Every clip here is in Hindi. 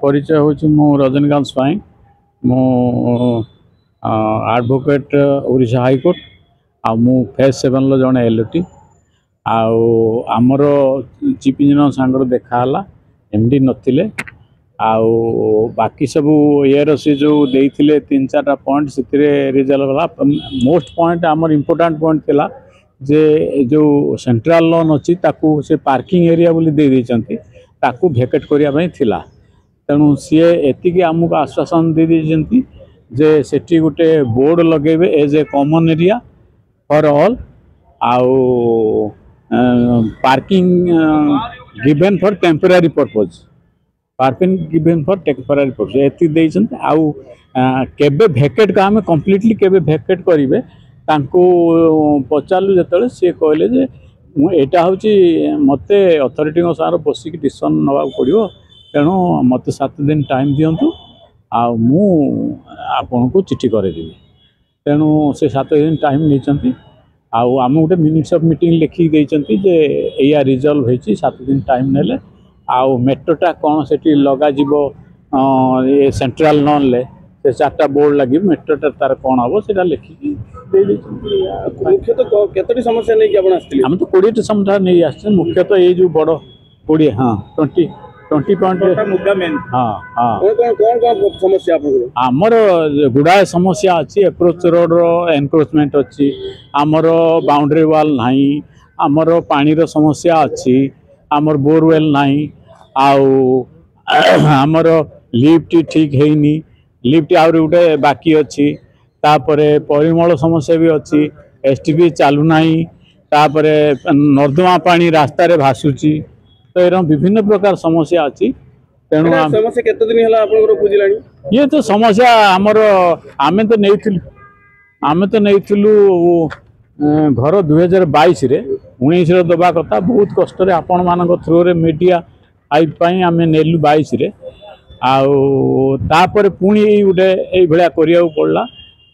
परिचय हूँ रजनीकांत स्वाई मु एडवोकेट ओडिशा हाईकोर्ट मु फेज 7 जड़े एलटी आमर चीफ इंजीनियर सांगर देखाला एमडी नथिले बाकी सब ये सी जो देते 3-4 पॉइंट से रिजल्ट गला मोस्ट पॉइंट आमर इम्पोर्टाट पॉइंट थिला जे जो सेंट्रल लोन अच्छी ताकू से पार्किंग एरिया बोली दे देइचंती ताकू भेकेट करिया थिला तेणु सी एति आमको आश्वासन दे देइचंती जे सेठी गोटे बोर्ड लगेबे as a common area for all आउ parking given for temporary purpose parking given for temporary purpose एति देइचंती आउ केबे भेकेट का हमें कंप्लीटली केबे भेकेट करिवे तांको पचारू जो सी कहले जे एटा हूँ मते अथॉरिटी सार बसिक डिसीजन नवा पड़ो तेणु मत 7 दिन टाइम दिंतु आपन को चिट्ठी करदेवी तेणु से 7 दिन टाइम नहीं आम गोटे मिनिट्स ऑफ मीटिंग लिखिक देइचंती जे एया रिजल्व होती 7 दिन टाइम नेले आउ मेट्रोटा कौन से लग ये सेंट्रल नन ले से 4टा बोर्ड लगे मेट्रोटा तार कौन हम से लिखिकी मुख्यतः केतोटी समस्या नहीं कि आम तो 20टी समस्या नहीं आस मुख्यतः ये जो बड़ 20 हाँ 20 पॉइंट हाँ हाँ समस्या आमर गुड़ाए समस्या अच्छी एप्रोच रोड रो एनक्रोचमेंट अच्छी आमर बाउंड्री वाल नहीं आमर पानी रो समस्या अच्छी आमर बोरवेल नहीं आमर लिफ्ट ठीक है लिफ्ट आउरी गोटे बाकी अच्छी तापरे परिमल समस्या भी अच्छी एसटीपी चालू नहीं तापरे नर्दमा पानी रास्ता रे भासुची तो ये विभिन्न प्रकार समस्या अच्छी तेणु समस्या केते दिन हला आपन बुझिलानी ये तो समस्या आमर आमे तो नैथिलु घर 2022 रे 19 रे दबा कथा बहुत कष्ट रे आपण मानक थ्रू रे मीडिया आइप पई आमे नेलु 22 रे तापर पुणी गोटे ये भाया करिया पड़ला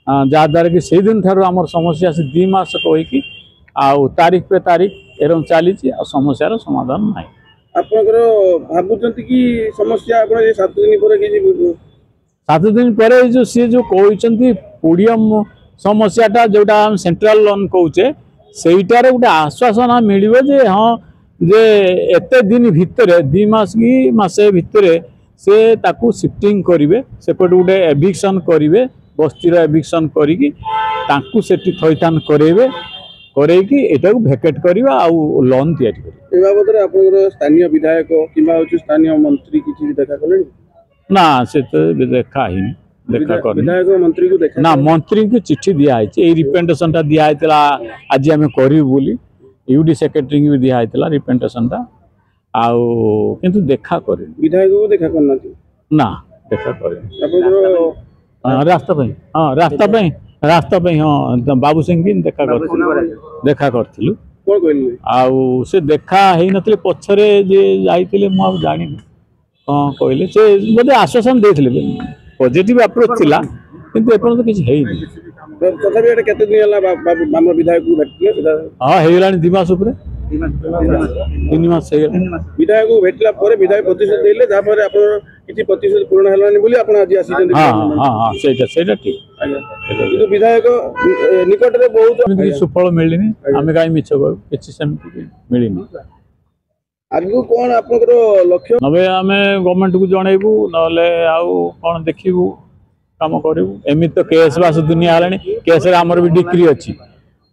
जहाद्वारा कि से दिन ठार आम समस्या से 2 मास कहीकि तारीख पे तारीख एरम चली समस्यार समाधान ना आप कि समस्या 7 दिन पर 7 दिन पर जो सी जो कहते पोडियम समस्याटा जोटा सेंट्रल लोन कौचे सेटार गोटे आश्वासन मिले जे हाँ जे एते दिन भितर 2 मास कि मासे भितर से ताकू शिफ्टिंग करेंगे सेपट गोटे एविक्शन करेंगे बस्तीर एविक्शन करी थैथान करेंगे करैकी एटा को भेकेट करवा आउ लोन तैयारी कर बाबद आपन स्थानीय विधायक किबा स्थानीय मंत्री किछि देखा कले ना से तो देखा ही देखा कर विधायक मंत्री को देखा ना मंत्री की चिट्ठी दिया है ए रिप्रेजेंटेशन टा दिया हैतला आज हम करिव बोली यूडी सेक्रेटरी भी दिया हैतला रिप्रेजेंटेशन टा आउ किंतु देखा कर विधायक को देखा करना ना देखा कर रास्ता पे हाँ रास्ता पे हाँ बाबू सिंह भी देखा करथिलु आउ से देखा है नथले पछरे जे जाइतिले मु अब जानि हां कहले से बोले आश्वासन देथिले पॉजिटिव अप्रोच थिला किंतु एपन तो किछ हेइ नै तथापि एटा केते दिन हला मामला विधायक को भेटले हां हेलानी 2 मास ऊपर 3 मास विधायक को भेटला पर विधायक प्रतिशत देले जा पर आपण किछि प्रतिशत पूर्ण हलानी बोली आपण आज आसी हां हां हां सेटा ठीक किंतु विधायक निकट रे बहुत सुफल मिलिनी आमे काई मिछ किछि समिति मिलिनी आगु कोन आपनकर लक्ष्य नबे आमे गवर्नमेंट को जणैबू नले आउ कोन देखिबू काम करिबू एमित तो केस बास दुनिया हलानी केस रे हमर भी डिक्री अछि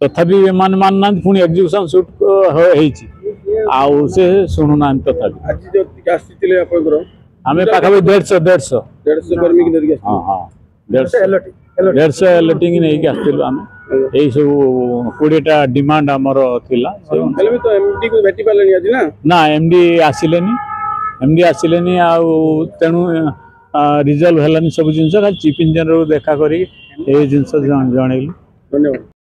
तथापि मान ना पुणी एग्जीक्यूशन शूट होइछि आउ से सुनु ना तथापि आज जो आसीतिले आपनकर आमे पाखाबे 150 कर्मी की धरि हां हां 150 एलटी नहीं के आस्तिलु आमे एई सब 20टा डिमांड हमर थिला हेले भी तो एमडी को भेटी पालेनी आज ना एमडी आसिलेनी आउ तेणु रिजल्व हेलानी सब जिनस चीफ इंजीनियर देखा करी ए जिनस जणैलु धन्यवाद।